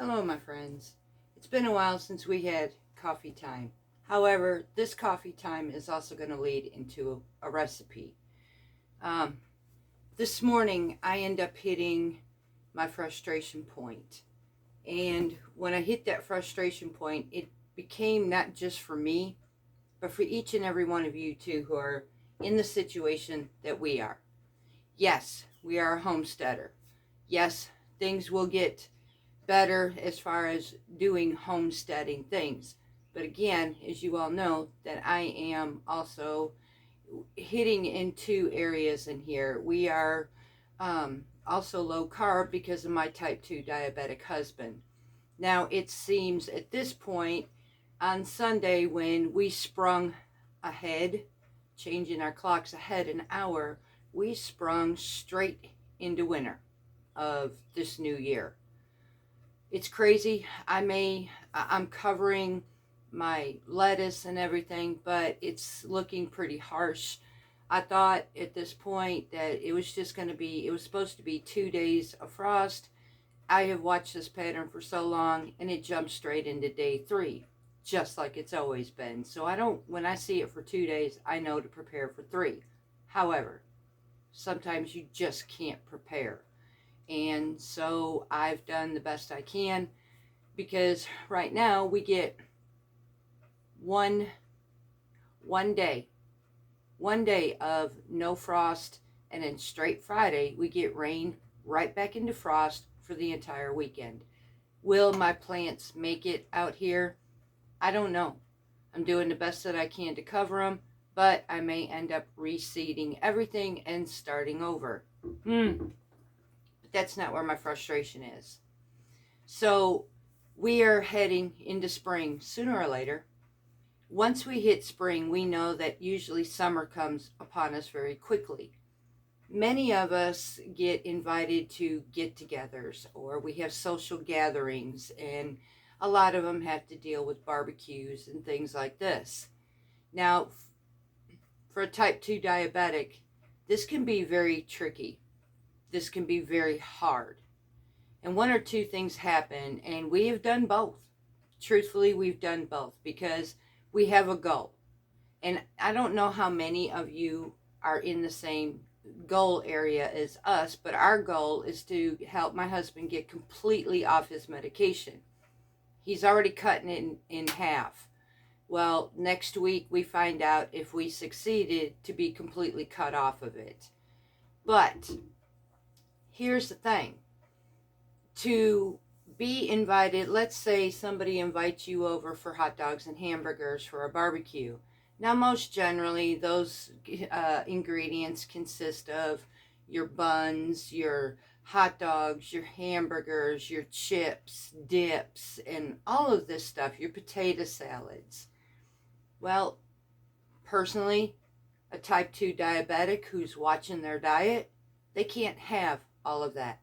Hello, my friends. It's been a while since we had coffee time. However, this coffee time is also going to lead into a recipe. Um, this morning, I end up hitting my frustration point. And when I hit that frustration point, it became not just for me, but for each and every one of you too who are in the situation that we are. Yes, we are a homesteader. Yes, things will get better as far as doing homesteading things. But again, as you all know, that I am also hitting in two areas in here. We are also low carb because of my type 2 diabetic husband. Now, it seems at this point on Sunday when we sprung ahead, changing our clocks ahead an hour, we sprung straight into winter of this new year. It's crazy. I'm covering my lettuce and everything, but it's looking pretty harsh. I thought at this point that it was supposed to be 2 days of frost. I have watched this pattern for so long, and it jumped straight into day 3, just like it's always been. So when I see it for 2 days, I know to prepare for 3. However, sometimes you just can't prepare. And so I've done the best I can, because right now we get one day of no frost, and then straight Friday we get rain right back into frost for the entire weekend. Will my plants make it out here? I don't know. I'm doing the best that I can to cover them, but I may end up reseeding everything and starting over. That's not where my frustration is. So we are heading into spring sooner or later. Once we hit spring, we know that usually summer comes upon us very quickly. Many of us get invited to get-togethers, or we have social gatherings, and a lot of them have to deal with barbecues and things like this. Now, for a type 2 diabetic, this can be very tricky. This can be very hard. And one or two things happen, and we have done both. Truthfully, we've done both because we have a goal. And I don't know how many of you are in the same goal area as us, but our goal is to help my husband get completely off his medication. He's already cutting it in half. Well, next week we find out if we succeeded to be completely cut off of it. But here's the thing. To be invited, let's say somebody invites you over for hot dogs and hamburgers for a barbecue. Now, most generally, those ingredients consist of your buns, your hot dogs, your hamburgers, your chips, dips, and all of this stuff, your potato salads. Well, personally, a type 2 diabetic who's watching their diet, they can't have all of that.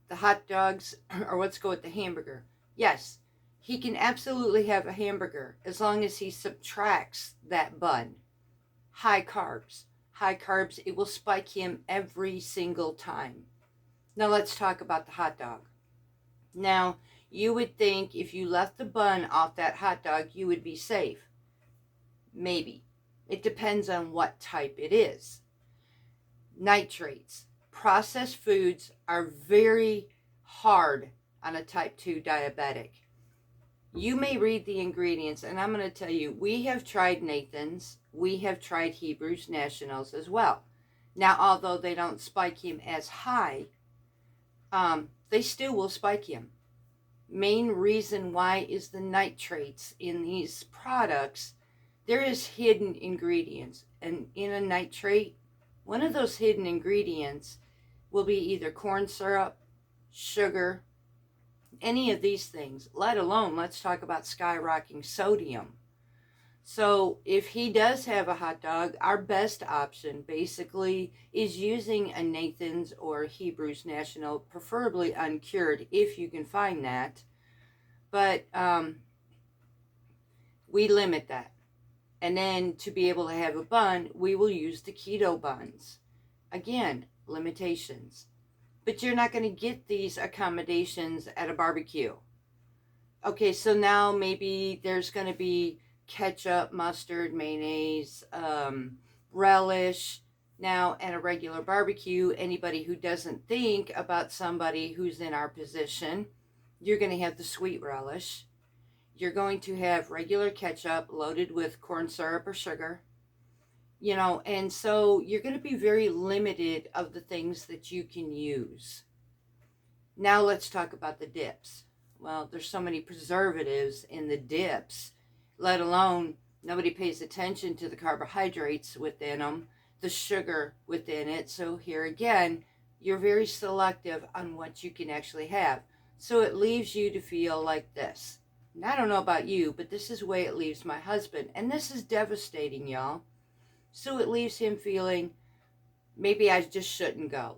The hot dogs, or let's go with the hamburger. Yes, he can absolutely have a hamburger as long as he subtracts that bun. High carbs. High carbs, it will spike him every single time. Now let's talk about the hot dog. Now, you would think if you left the bun off that hot dog, you would be safe. Maybe. It depends on what type it is. Nitrates. Processed foods are very hard on a type 2 diabetic. You may read the ingredients, and I'm going to tell you, we have tried Nathan's, we have tried Hebrews Nationals as well. Now, although they don't spike him as high, they still will spike him. Main reason why is the nitrates in these products. There is hidden ingredients, and in a nitrate, one of those hidden ingredients will be either corn syrup, sugar, any of these things, let alone let's talk about skyrocketing sodium. So if he does have a hot dog, our best option basically is using a Nathan's or Hebrews National, preferably uncured if you can find that. But we limit that. And then to be able to have a bun, we will use the keto buns. Again, limitations. but you're not going to get these accommodations at a barbecue. Okay, so now maybe there's going to be ketchup, mustard, mayonnaise, relish. Now, at a regular barbecue, anybody who doesn't think about somebody who's in our position, you're going to have the sweet relish. You're going to have regular ketchup loaded with corn syrup or sugar. You know, and so you're going to be very limited of the things that you can use. Now let's talk about the dips. Well, there's so many preservatives in the dips, let alone nobody pays attention to the carbohydrates within them, the sugar within it. So here again, you're very selective on what you can actually have. So it leaves you to feel like this. And I don't know about you, but this is the way it leaves my husband. And this is devastating, y'all. So it leaves him feeling, maybe I just shouldn't go.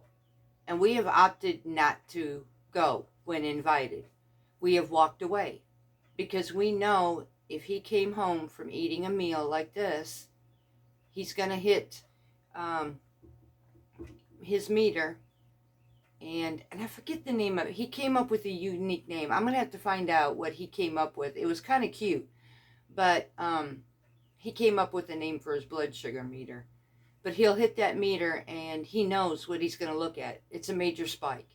And we have opted not to go when invited. We have walked away because we know if he came home from eating a meal like this, he's going to hit his meter. And I forget the name of it. He came up with a unique name. I'm going to have to find out what he came up with. It was kind of cute. But he came up with a name for his blood sugar meter. But he'll hit that meter and he knows what he's going to look at. It's a major spike.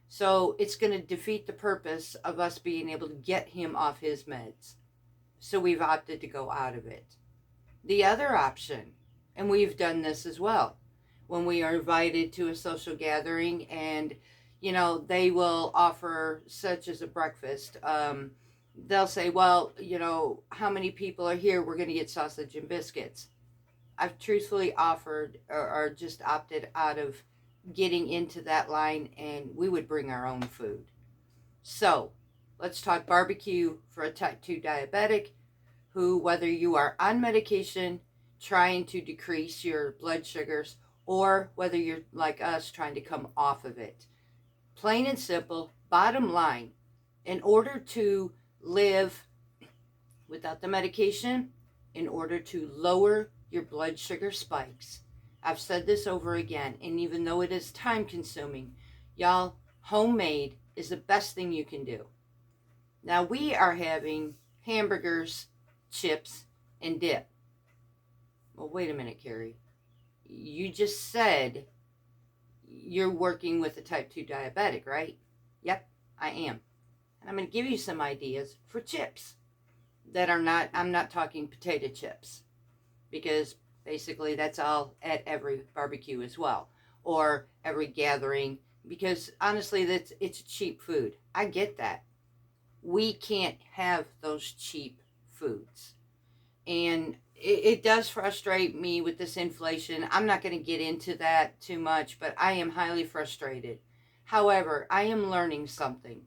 So it's going to defeat the purpose of us being able to get him off his meds. So we've opted to go out of it. The other option, and we've done this as well, when we are invited to a social gathering and, you know, they will offer such as a breakfast. They'll say, well, you know, how many people are here? We're going to get sausage and biscuits. I've truthfully offered or just opted out of getting into that line, and we would bring our own food. So let's talk barbecue for a type 2 diabetic who, whether you are on medication trying to decrease your blood sugars or whether you're like us trying to come off of it. Plain and simple, bottom line, in order to live without the medication, in order to lower your blood sugar spikes. I've said this over again, and even though it is time consuming, y'all, homemade is the best thing you can do. Now we are having hamburgers, chips, and dip. Well, wait a minute, Carrie. You just said you're working with a type 2 diabetic, right? Yep, I am. And I'm going to give you some ideas for chips that are not, I'm not talking potato chips, because basically that's all at every barbecue as well, or every gathering, because honestly, it's cheap food. I get that. We can't have those cheap foods. And it does frustrate me with this inflation. I'm not going to get into that too much, but I am highly frustrated. However, I am learning something.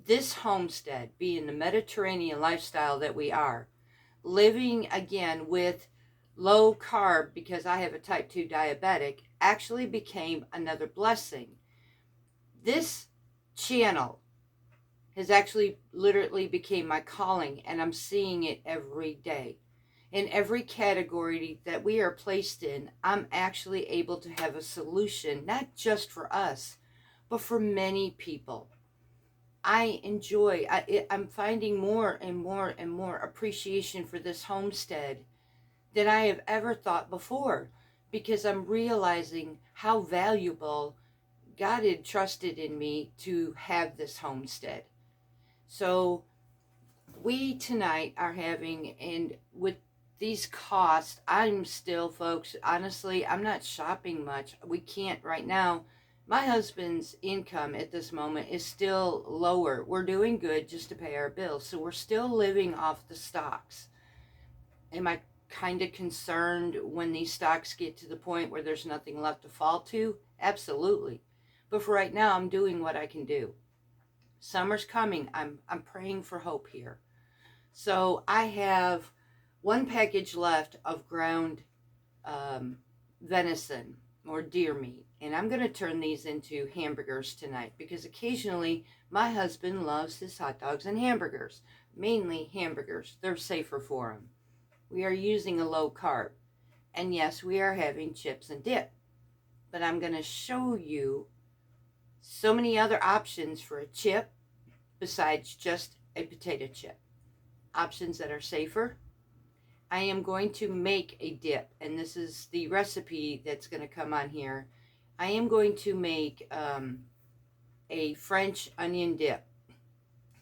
This homestead, being the Mediterranean lifestyle that we are, living again with low carb because I have a type 2 diabetic, actually became another blessing. This channel has actually literally became my calling, and I'm seeing it every day. In every category that we are placed in, I'm actually able to have a solution, not just for us, but for many people. I'm finding more and more and more appreciation for this homestead than I have ever thought before, because I'm realizing how valuable God had trusted in me to have this homestead. So we tonight are having, and with these costs, I'm still, folks, honestly, I'm not shopping much. We can't right now. My husband's income at this moment is still lower. We're doing good just to pay our bills. So we're still living off the stocks. Am I kind of concerned when these stocks get to the point where there's nothing left to fall to? Absolutely. But for right now, I'm doing what I can do. Summer's coming. I'm praying for hope here. So I have one package left of ground venison or deer meat, and I'm going to turn these into hamburgers tonight, because occasionally my husband loves his hot dogs and hamburgers, mainly hamburgers. They're safer for him. We are using a low carb, and yes, we are having chips and dip, but I'm going to show you so many other options for a chip besides just a potato chip. Options that are safer. I am going to make a dip, and this is the recipe that's going to come on here. I am going to make a French onion dip.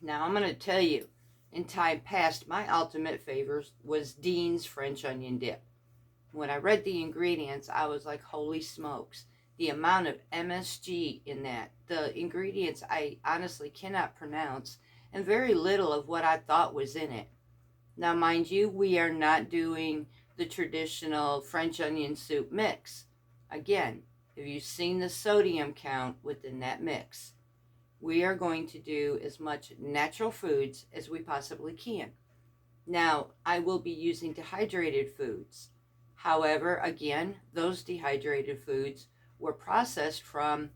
Now, I'm going to tell you, in time past, my ultimate favorite was Dean's French onion dip. When I read the ingredients, I was like, holy smokes. The amount of MSG in that, the ingredients I honestly cannot pronounce, and very little of what I thought was in it. Now, mind you, we are not doing the traditional French onion soup mix. Again, have you seen the sodium count within that mix? We are going to do as much natural foods as we possibly can. Now, I will be using dehydrated foods. However, again, those dehydrated foods were processed from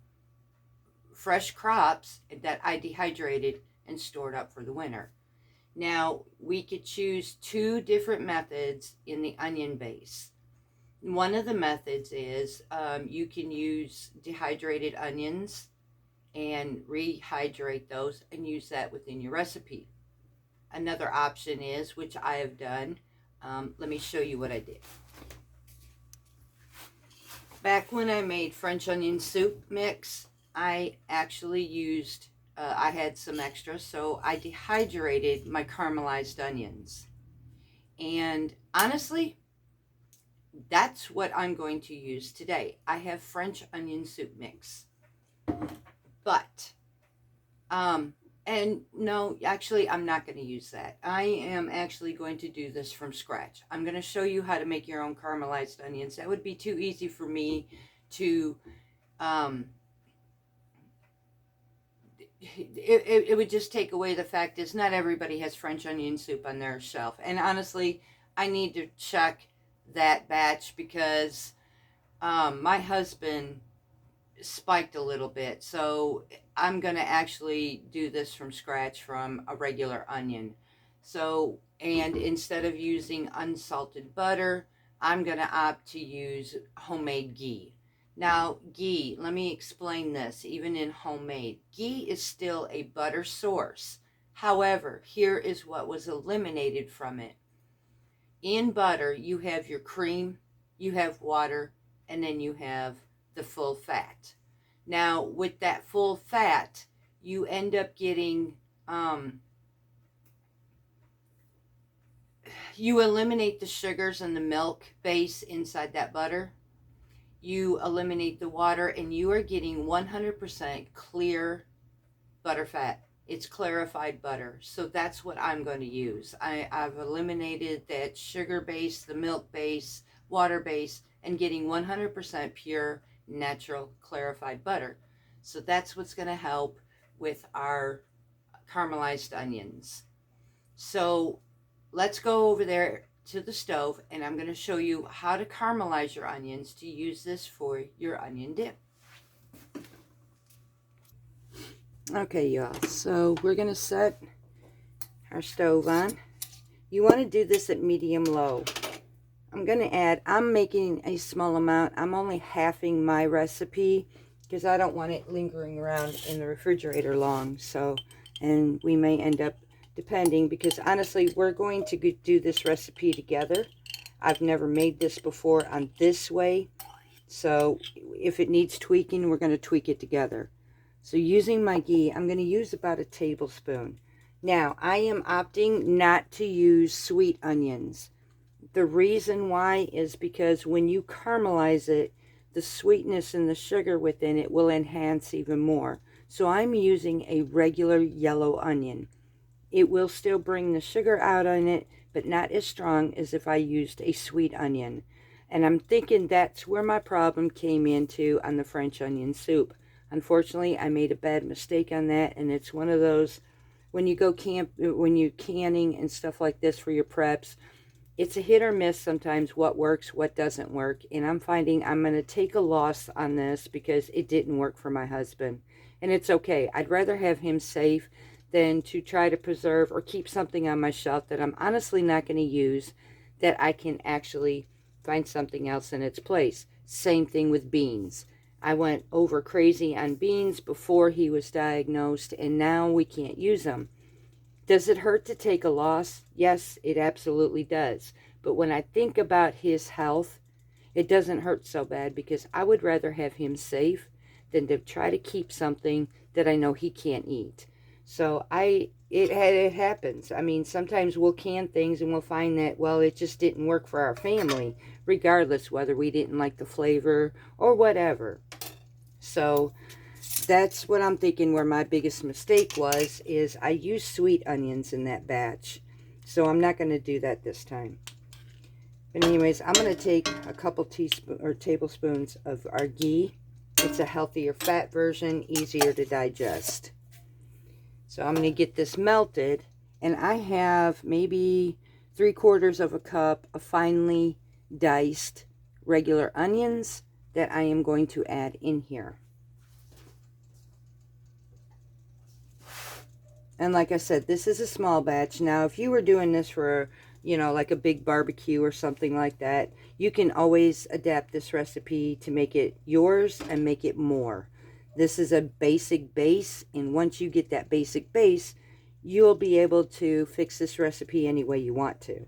fresh crops that I dehydrated and stored up for the winter. Now, we could choose two different methods in the onion base. One of the methods is you can use dehydrated onions and rehydrate those and use that within your recipe. Another option is, which I have done, let me show you what I did. Back when I made French onion soup mix, I actually used, I had some extra, so I dehydrated my caramelized onions. And honestly, that's what I'm going to use today. I have French onion soup mix. But, and no, actually, I'm not going to use that. I am actually going to do this from scratch. I'm going to show you how to make your own caramelized onions. That would be too easy for me to, it would just take away the fact is not everybody has French onion soup on their shelf. And honestly, I need to check that batch because my husband spiked a little bit, so I'm going to actually do this from scratch from a regular onion. So, and instead of using unsalted butter, I'm going to opt to use homemade ghee. Now, ghee, let me explain this. Even in homemade, ghee is still a butter source. However, here is what was eliminated from it. In butter, you have your cream, you have water, and then you have the full fat. Now, with that full fat, you end up getting, you eliminate the sugars and the milk base inside that butter. You eliminate the water, and you are getting 100% clear butter fat. It's clarified butter. So that's what I'm going to use. I've eliminated that sugar base, the milk base, water base, and getting 100% pure natural clarified butter. So that's what's going to help with our caramelized onions. So let's go over there to the stove, and I'm going to show you how to caramelize your onions to use this for your onion dip. Okay, y'all, so we're going to set our stove on. You want to do this at medium low. I'm going to add, I'm making a small amount. I'm only halving my recipe because I don't want it lingering around in the refrigerator long. So, and we may end up, depending, because honestly, we're going to do this recipe together. I've never made this before on this way. So if it needs tweaking, we're going to tweak it together. So using my ghee, I'm going to use about a tablespoon. Now, I am opting not to use sweet onions. The reason why is because when you caramelize it, the sweetness and the sugar within it will enhance even more. So I'm using a regular yellow onion. It will still bring the sugar out on it, but not as strong as if I used a sweet onion. And I'm thinking that's where my problem came into on the French onion soup. Unfortunately, I made a bad mistake on that, and it's one of those, when you go when you're canning and stuff like this for your preps, it's a hit or miss sometimes what works, what doesn't work. And I'm finding I'm going to take a loss on this because it didn't work for my husband. And it's okay. I'd rather have him safe than to try to preserve or keep something on my shelf that I'm honestly not going to use, that I can actually find something else in its place. Same thing with beans. I went over crazy on beans before he was diagnosed, and now we can't use them. Does it hurt to take a loss? Yes, it absolutely does. But when I think about his health, it doesn't hurt so bad, because I would rather have him safe than to try to keep something that I know he can't eat. So it happens. I mean, sometimes we'll can things and we'll find that, well, it just didn't work for our family, regardless whether we didn't like the flavor or whatever. So that's what I'm thinking where my biggest mistake was, is I used sweet onions in that batch. So I'm not going to do that this time. But anyways, I'm going to take a couple tablespoons of our ghee. It's a healthier fat version, easier to digest. So I'm going to get this melted, and I have maybe 3/4 of a cup of finely diced regular onions that I am going to add in here. And like I said, this is a small batch. Now, if you were doing this for, you know, like a big barbecue or something like that, you can always adapt this recipe to make it yours and make it more. This is a basic base, and once you get that basic base, you'll be able to fix this recipe any way you want to.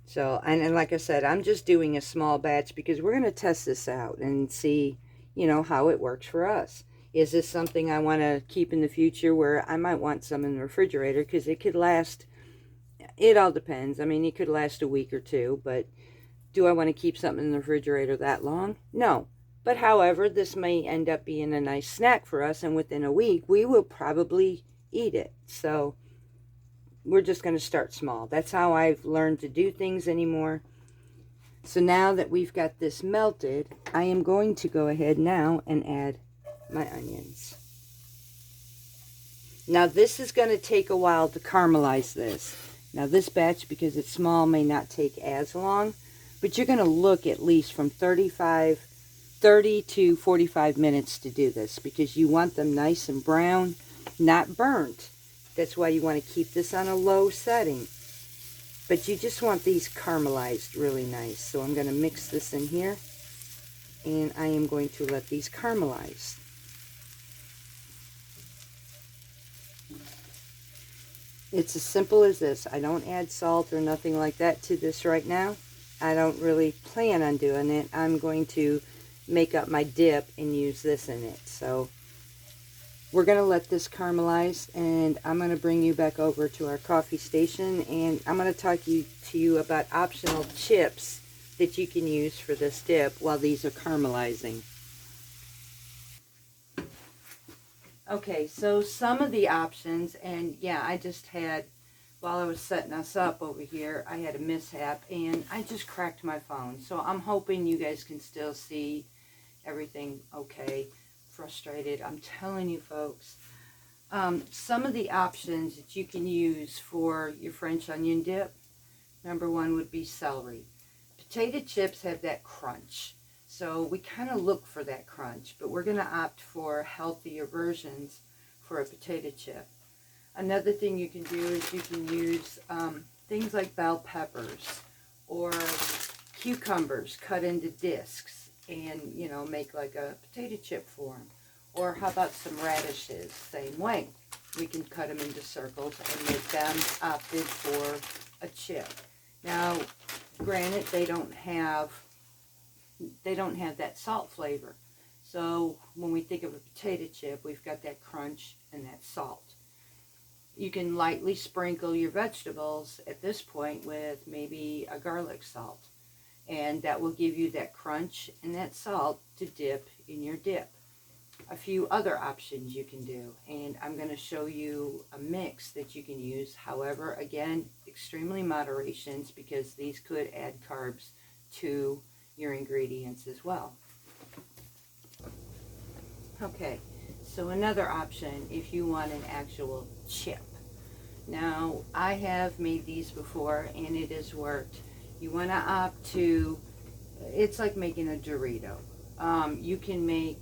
So, and like I said, I'm just doing a small batch because we're going to test this out and see, you know, how it works for us. Is this something I want to keep in the future, where I might want some in the refrigerator, because it could last, it all depends. I mean, it could last a week or two, but do I want to keep something in the refrigerator that long? No. But however, this may end up being a nice snack for us, and within a week, we will probably eat it. So we're just going to start small. That's how I've learned to do things anymore. So now that we've got this melted, I am going to go ahead now and add my onions. Now this is going to take a while to caramelize this. Now this batch, because it's small, may not take as long, but you're going to look at least from 30 to 45 minutes to do this, because you want them nice and brown, not burnt. That's why you want to keep this on a low setting. But you just want these caramelized really nice. So I'm going to mix this in here, and I am going to let these caramelize. It's as simple as this. I don't add salt or nothing like that to this right now. I don't really plan on doing it. I'm going to make up my dip and use this in it. So we're going to let this caramelize, and I'm going to bring you back over to our coffee station, and I'm going to talk to you about optional chips that you can use for this dip while these are caramelizing. Okay, so some of the options, and yeah, I just had, while I was setting us up over here, I had a mishap, and I just cracked my phone. So I'm hoping you guys can still see everything okay. Frustrated, I'm telling you folks. Some of the options that you can use for your French onion dip, number one would be celery. Potato chips have that crunch, so we kind of look for that crunch, but we're going to opt for healthier versions for a potato chip. Another thing you can do is you can use things like bell peppers or cucumbers cut into discs, and, you know, make like a potato chip form. Or how about some radishes? Same way. We can cut them into circles and make them opted for a chip. Now, granted, they don't have that salt flavor. So when we think of a potato chip, we've got that crunch and that salt. You can lightly sprinkle your vegetables at this point with maybe a garlic salt, and that will give you that crunch and that salt to dip in your dip. A few other options you can do, and I'm going to show you a mix that you can use. However, again, extremely moderations, because these could add carbs to your ingredients as well. Okay, so another option if you want an actual chip. Now, I have made these before and it has worked. You want to opt to, it's like making a Dorito. You can make,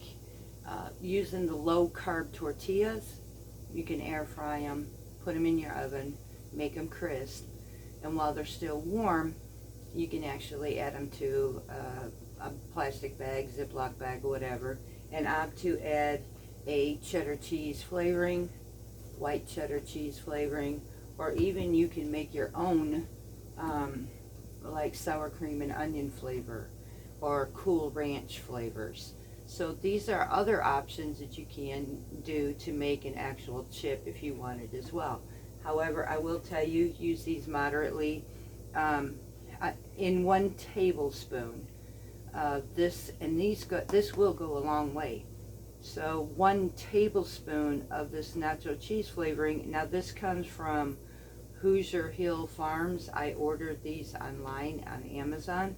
using the low-carb tortillas, you can air fry them, put them in your oven, make them crisp, and while they're still warm, you can actually add them to a plastic bag, Ziploc bag, or whatever, and opt to add a cheddar cheese flavoring, white cheddar cheese flavoring, or even you can make your own like sour cream and onion flavor or Cool Ranch flavors. So these are other options that you can do to make an actual chip if you wanted as well. However, I will tell you, use these moderately. In 1 tablespoon, this will go a long way. So 1 tablespoon of this nacho cheese flavoring. Now this comes from Hoosier Hill Farms. I ordered these online on Amazon,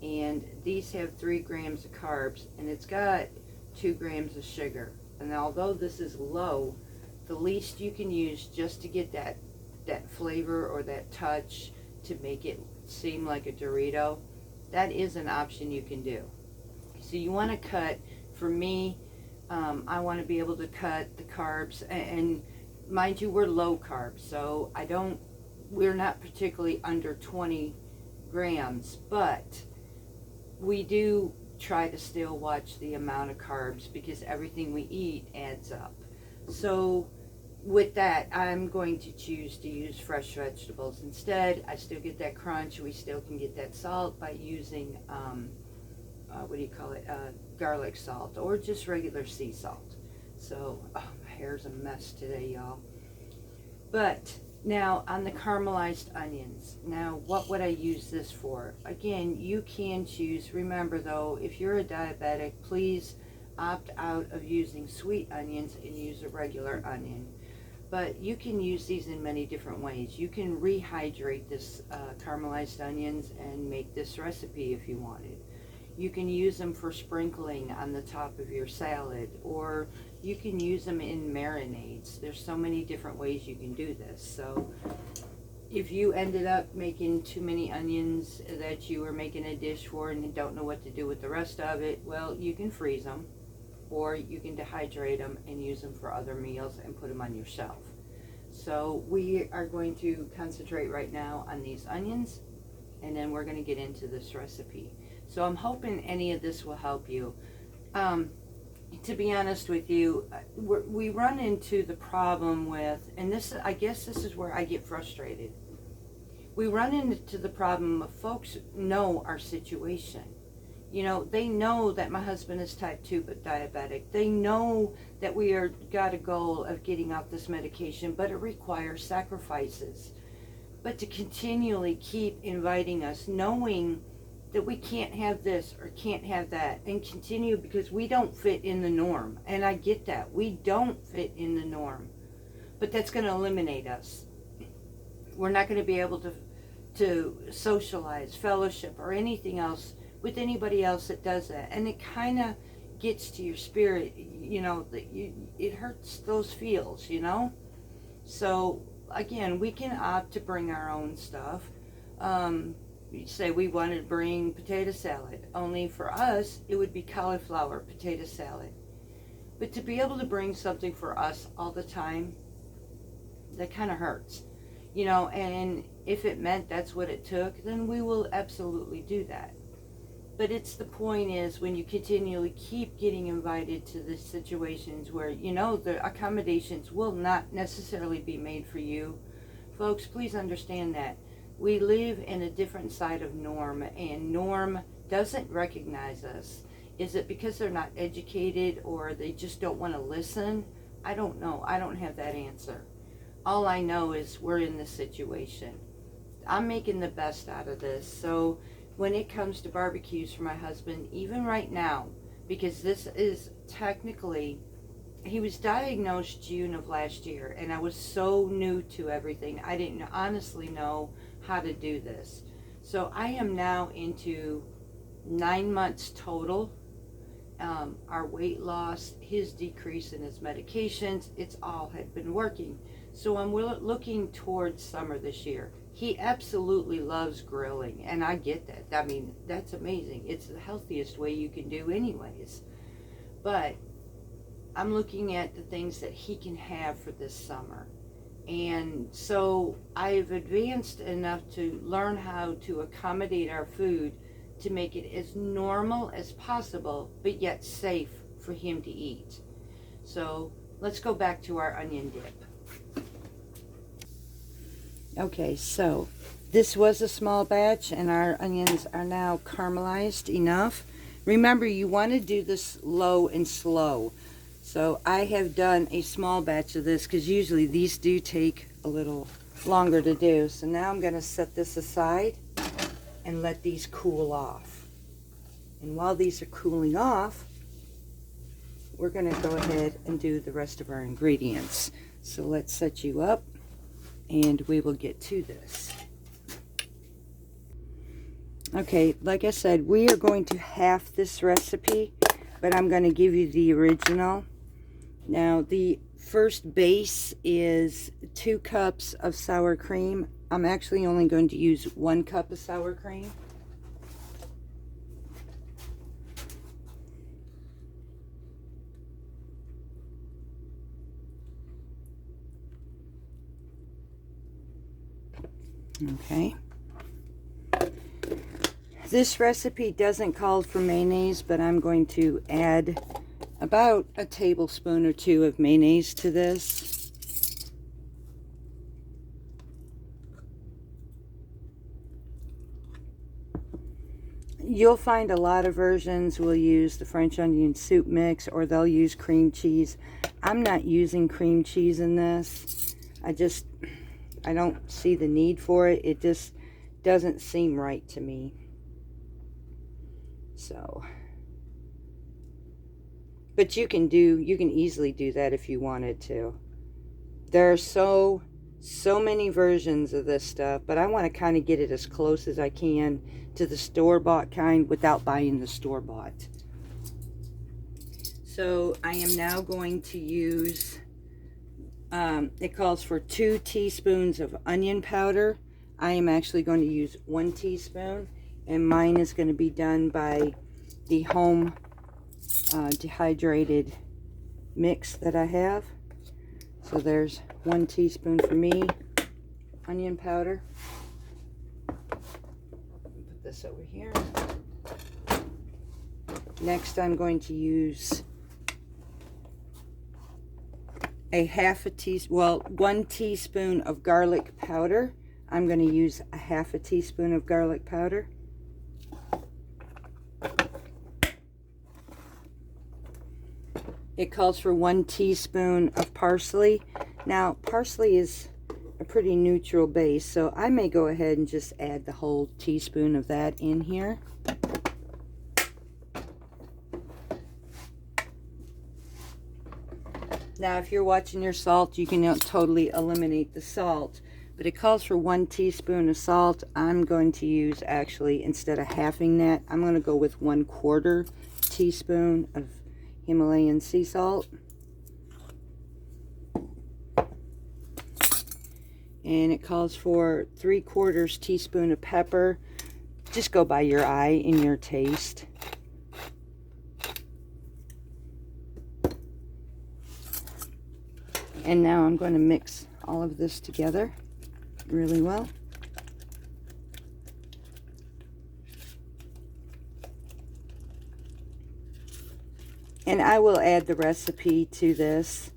and these have 3 grams of carbs, and it's got 2 grams of sugar. And although this is low, the least you can use just to get that flavor or that touch to make it seem like a Dorito, that is an option you can do. So you want to cut, for me, I want to be able to cut the carbs, and mind you, we're low carb, so we're not particularly under 20 grams, but we do try to still watch the amount of carbs because everything we eat adds up. So with that, I'm going to choose to use fresh vegetables instead. I still get that crunch. We still can get that salt by using, garlic salt or just regular sea salt. So, my hair's a mess today, y'all. But now on the caramelized onions, now what would I use this for? Again, you can choose. Remember though, if you're a diabetic, please opt out of using sweet onions and use a regular onion. But you can use these in many different ways. You can rehydrate this caramelized onions and make this recipe if you wanted. You can use them for sprinkling on the top of your salad, or you can use them in marinades. There's so many different ways you can do this. So if you ended up making too many onions that you were making a dish for and you don't know what to do with the rest of it, well, you can freeze them, or you can dehydrate them and use them for other meals and put them on your shelf. So we are going to concentrate right now on these onions, and then we're going to get into this recipe. So I'm hoping any of this will help you. To be honest with you, we run into the problem with, and I guess this is where I get frustrated. We run into the problem of folks know our situation. You know, they know that my husband is type 2 but diabetic. They know that we got a goal of getting off this medication, but it requires sacrifices. But to continually keep inviting us, knowing that we can't have this or can't have that, and continue because we don't fit in the norm. And I get that. We don't fit in the norm. But that's going to eliminate us. We're not going to be able to socialize, fellowship, or anything else with anybody else that does that. And it kind of gets to your spirit, you know, that it hurts those feels, you know. So again, we can opt to bring our own stuff. Say we wanted to bring potato salad, only for us it would be cauliflower potato salad. But to be able to bring something for us all the time, that kind of hurts, you know. And if it meant that's what it took, then we will absolutely do that. But it's the point is, when you continually keep getting invited to the situations where, you know, the accommodations will not necessarily be made for you, folks, please understand that. We live in a different side of norm, and norm doesn't recognize us. Is it because they're not educated, or they just don't want to listen? I don't know. I don't have that answer. All I know is we're in this situation. I'm making the best out of this. So when it comes to barbecues for my husband, even right now, because this is technically, he was diagnosed June of last year, and I was so new to everything. I didn't honestly know how to do this. So I am now into 9 months total. Our weight loss, his decrease in his medications, it's all had been working. So I'm looking towards summer this year. He absolutely loves grilling, and I get that. I mean, that's amazing. It's the healthiest way you can do anyways. But I'm looking at the things that he can have for this summer. And so I've advanced enough to learn how to accommodate our food to make it as normal as possible, but yet safe for him to eat. So let's go back to our onion dip. Okay, so this was a small batch and our onions are now caramelized enough. Remember, you want to do this low and slow. So I have done a small batch of this because usually these do take a little longer to do. So now I'm going to set this aside and let these cool off. And while these are cooling off, we're going to go ahead and do the rest of our ingredients. So let's set you up and we will get to this. Okay, like I said, we are going to half this recipe, but I'm going to give you the original. Now, the first base is 2 cups of sour cream. I'm actually only going to use 1 cup of sour cream. Okay. This recipe doesn't call for mayonnaise, but I'm going to add about a tablespoon or 2 of mayonnaise to this. You'll find a lot of versions will use the French onion soup mix, or they'll use cream cheese. I'm not using cream cheese in this. I don't see the need for it. It just doesn't seem right to me. So, but you can easily do that if you wanted to. There are so many versions of this stuff, but I want to kind of get it as close as I can to the store-bought kind without buying the store-bought. So I am now going to use, it calls for 2 teaspoons of onion powder. I am actually going to use 1 teaspoon, and mine is going to be done by the home dehydrated mix that I have. So there's 1 teaspoon for me, onion powder. Put this over here. Next, I'm going to use a 1 teaspoon of garlic powder. I'm going to use a 1/2 teaspoon of garlic powder. It calls for 1 teaspoon of parsley. Now, parsley is a pretty neutral base, so I may go ahead and just add the whole teaspoon of that in here. Now, if you're watching your salt, you can totally eliminate the salt, but it calls for 1 teaspoon of salt. I'm going to use, actually, instead of halving that, I'm going to go with 1/4 teaspoon of Himalayan sea salt. And it calls for 3/4 teaspoon of pepper. Just go by your eye and your taste. And now I'm going to mix all of this together really well. And I will add the recipe to this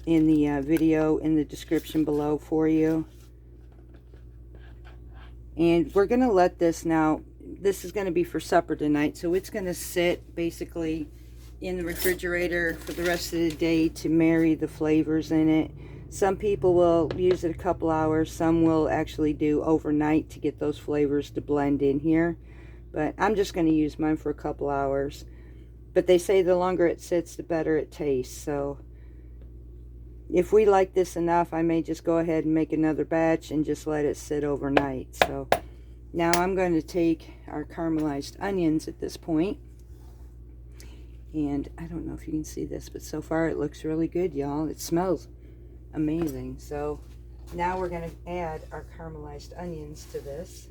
in the video in the description below for you. And we're going to let this now, this is going to be for supper tonight, so it's going to sit basically in the refrigerator for the rest of the day to marry the flavors in it. Some people will use it a couple hours, some will actually do overnight to get those flavors to blend in here. But I'm just going to use mine for a couple hours. But they say the longer it sits, the better it tastes. So if we like this enough, I may just go ahead and make another batch and just let it sit overnight. So now I'm going to take our caramelized onions at this point. And I don't know if you can see this, but so far it looks really good, y'all. It smells amazing. So now we're going to add our caramelized onions to this.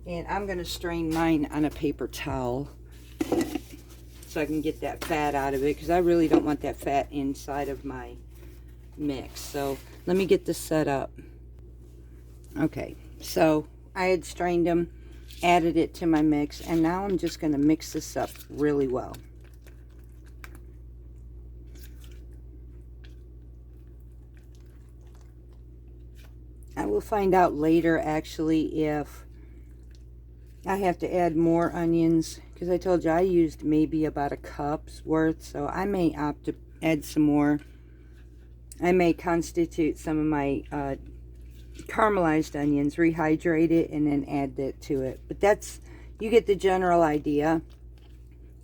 And I'm going to strain mine on a paper towel, so I can get that fat out of it, because I really don't want that fat inside of my mix. So let me get this set up. Okay, so I had strained them, added it to my mix, and now I'm just going to mix this up really well. I will find out later actually if I have to add more onions, because I told you I used maybe about a cup's worth, so I may opt to add some more. I may constitute some of my caramelized onions, rehydrate it, and then add that to it. But that's, you get the general idea.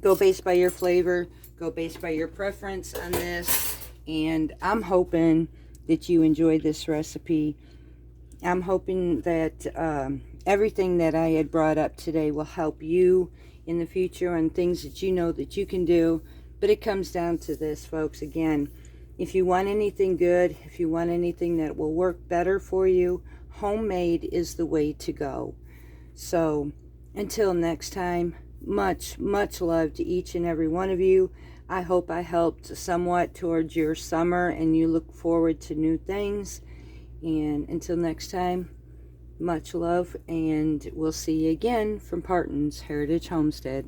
Go based by your flavor, go based by your preference on this, and I'm hoping that you enjoy this recipe. I'm hoping that everything that I had brought up today will help you in the future on things that you know that you can do. But it comes down to this, folks. Again, if you want anything good, if you want anything that will work better for you, homemade is the way to go. So until next time, much love to each and every one of you. I hope I helped somewhat towards your summer and you look forward to new things. And until next time, much love, and we'll see you again from Parton's Heritage Homestead.